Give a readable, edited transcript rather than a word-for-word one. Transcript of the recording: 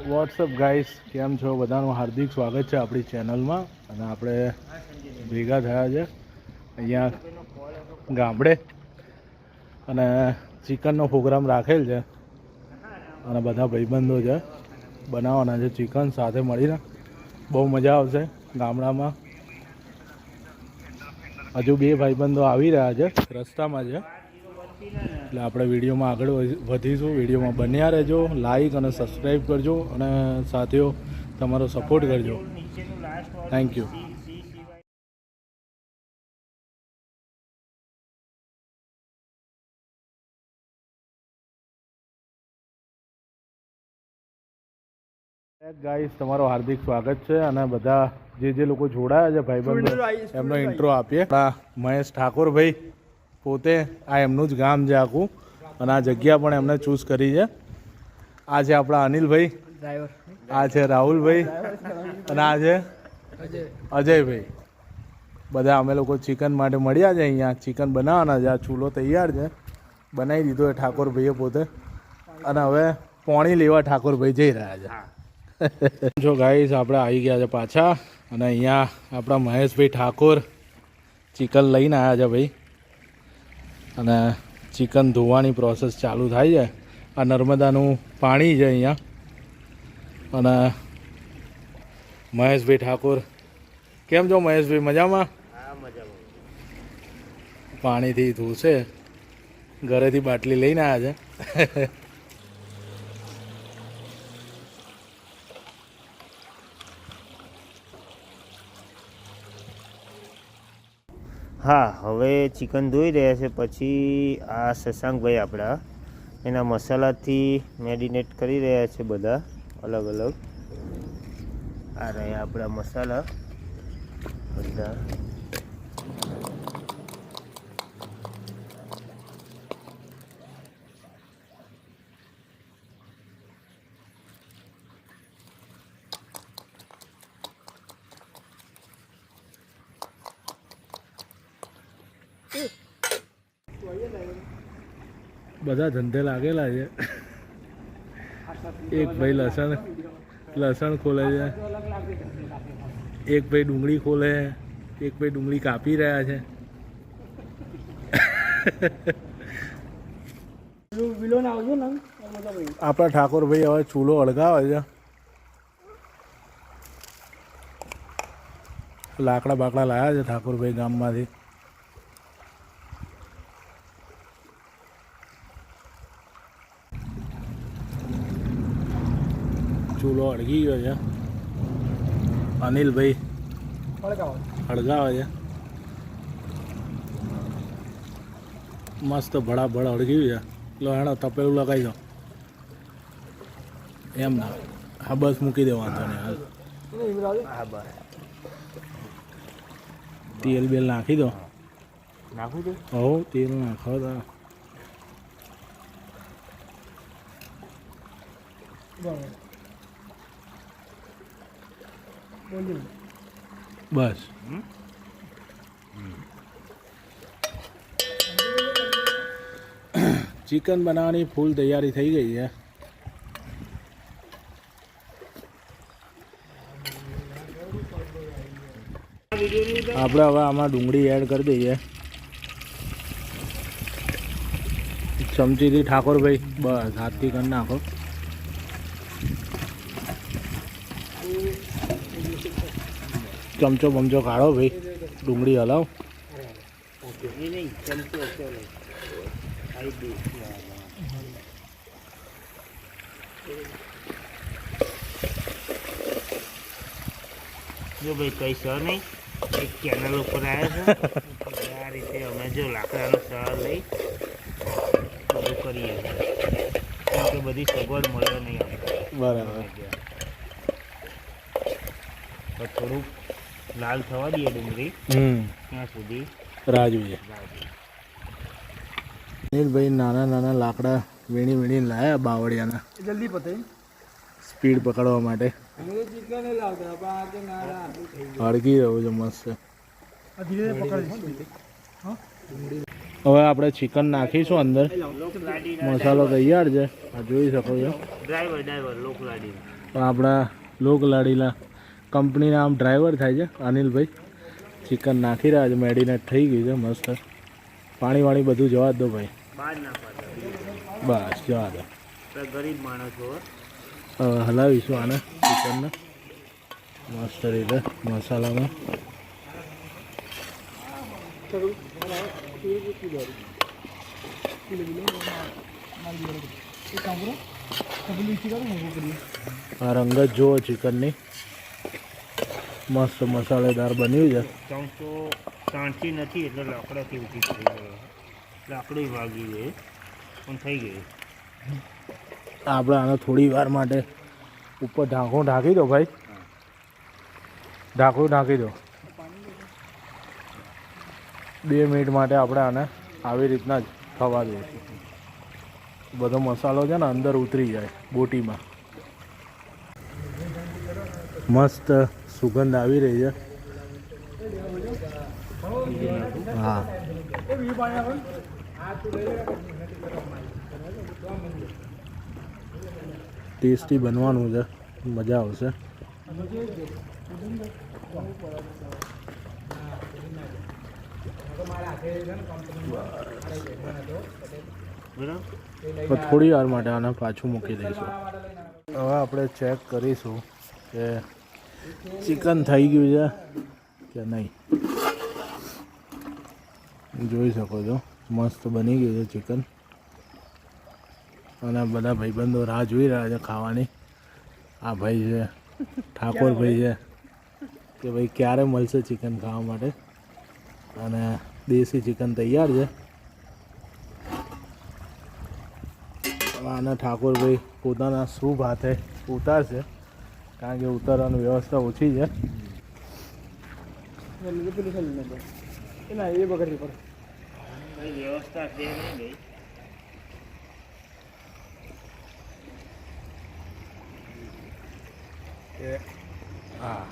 WhatsApp guys, કેમ છો? બધાનું હાર્દિક સ્વાગત છે આપણી ચેનલમાં. અને આપણે ભેગા થયા છે અહીંયા ગામડે અને ચિકનનો પ્રોગ્રામ રાખેલ છે અને બધા ભાઈબંધો છે, બનાવવાના છે ચિકન સાથે મળીને. બહુ મજા આવશે ગામડામાં. હજુ બે ભાઈબંધો આવી રહ્યા છે, રસ્તામાં છે, એટલે આપણે વિડીયોમાં આગળ વધીશું. વિડીયોમાં બન્યા રહેજો, લાઈક અને સબસ્ક્રાઈબ કરજો અને સાથીઓ તમારો સપોર્ટ કરજો. Thank you. ગાઈસ, તમારો હાર્દિક સ્વાગત છે અને બધા જે લોકો જોડાયા છે ભાઈબંધો એમનો ઇન્ટ્રો આપીએ. મહેશ ઠાકોરભાઈ પોતે આ એમનું જ ગામ છે આખું અને આ જગ્યા પણ એમને ચૂઝ કરી છે. આ છે આપણા અનિલભાઈ, આ છે રાહુલભાઈ અને આ છે અજયભાઈ. બધા અમે લોકો ચિકન માટે મળ્યા છે. અહીંયા ચિકન બનાવવાના છે. આ ચૂલો તૈયાર છે, બનાવી દીધો એ ઠાકોરભાઈએ પોતે. અને હવે પોણી લેવા ઠાકોરભાઈ જઈ રહ્યા છે. જો ગાઈસ, આપણે આવી ગયા છે પાછા અને અહીંયા આપણા મહેશભાઈ ઠાકોર ચિકન લઈને આવ્યા છે ભાઈ. અને ચિકન ધોવાની પ્રોસેસ ચાલુ થાય છે. આ નર્મદાનું પાણી છે અહીંયા. અને મહેશભાઈ ઠાકોર, કેમ છો મહેશભાઈ? મજામાં? પાણીથી ધોશે, ઘરેથી બાટલી લઈને આવ્યા છે. હા, હવે ચિકન ધોઈ રહ્યા છે. પછી આ શશાંકભાઈ આપણા એના મસાલાથી મેરિનેટ કરી રહ્યા છે બધા અલગ અલગ. આ રહ્યા આપણા મસાલા બધા. બધા ધંધે લાગેલા છે. એક ભાઈ લસણ ખોલે છે, એક ભાઈ ડુંગળી ખોલે, એક ભાઈ ડુંગળી કાપી રહ્યા છે. આપણા ઠાકોરભાઈ હવે ચૂલો અળગાવે છે. લાકડા બાકડા લાવ્યા છે ઠાકોરભાઈ ગામમાંથી. ચૂલો અળગી ગયો છે. અનિલભાઈ અળગાવે છે. મસ્ત ભડાભડ અળગ્યું છે. લો હેડો તપેલું લગાવી દો. એમ ના, હા બસ મૂકી દે, વાંધો નહીં. હાલ તેલ બેલ નાખી દો. નાખી દો. હો, તેલ નાખો તો બસ. ચિકન બનાવવાની ફૂલ તૈયારી થઈ ગઈ છે. આપણે હવે આમાં ડુંગળી એડ કરી દઈએ ચમચીથી. ઠાકોરભાઈ બસ હાથથી કરી નાખો. ચમચો બમચો કાઢો ભાઈ, ડુંગળી હલાવ. જો ભાઈ કઈ સર નહીં, એક ચેનલ ઉપર આવ્યા છે. આ રીતે અમે જો લાકડાનો સર લઈ બધું કરીએ, કેમ કે બધી સગવડ મળે નહીં આપણે. બરાબર. તો થોડુંક લાલ થવા દઈએ ડુંગળી, ત્યાં સુધી રાહ જોઈએ. અનિલભાઈ નાના નાના લાકડા વીણી લાયા બાવળિયાના, જલ્દી પતે સ્પીડ પકડવા માટે. હળગી રહ્યું છે મસ્ત. હવે આપણે ચિકન નાખીશું અંદર. મસાલો તૈયાર છે, આ જોઈ શકો છો. ડ્રાઈવર લોકલાડી આપણા લોક લાડીલા કંપનીના આમ ડ્રાઈવર થાય છે અનિલભાઈ ચિકન નાખી રહ્યા છે. મેડિનેટ થઈ ગયું છે મસ્ત. પાણી વાણી બધું જવા દો ભાઈ, બહાર નાખવા બસ જવા દો. ગરીબ માણસો. હવે હલાવીશું આને ચિકનને મસ્ત રીતે મસાલામાં. આ રંગત જુઓ ચિકનની, મસ્ત મસાલેદાર બન્યું છે. ચમચો ચાંચી નથી એટલે લાકડાથી ઊંચી થઈ ગયો, લાકડું વાગી ગયું પણ થઈ ગયું. આપણે આને થોડી વાર માટે ઉપર ઢાંકણું ઢાંકી દો ભાઈ, ઢાંકણું ઢાંકી દો. 2 મિનિટ માટે આપણે આને આવી રીતના જ થવા દઈશું. બધો મસાલો છે ને અંદર ઉતરી જાય બોટીમાં. મસ્ત સુગંધ આવી રહી છે. હા, ટેસ્ટી બનવાનું છે, મજા આવશે. તો થોડી વાર માટે આને પાછું મૂકી દઈશું. હવે આપણે ચેક કરીશું કે ચિકન થઈ ગયું છે કે નહીં. જોઈ શકો છો મસ્ત બની ગયું છે ચિકન. અને બધા ભાઈબંધો રાહ જોઈ રહ્યા છે ખાવાની. આ ભાઈ છે ઠાકોર ભાઈ છે કે ભાઈ ક્યારે મળશે ચિકન ખાવા માટે. અને દેશી ચિકન તૈયાર છે. આના ઠાકોરભાઈ પોતાના શુભ હાથે ઉતારશે, કારણ કે ઉતારવાની વ્યવસ્થા ઓછી છે. વ્યવસ્થા છે નહીં. હા,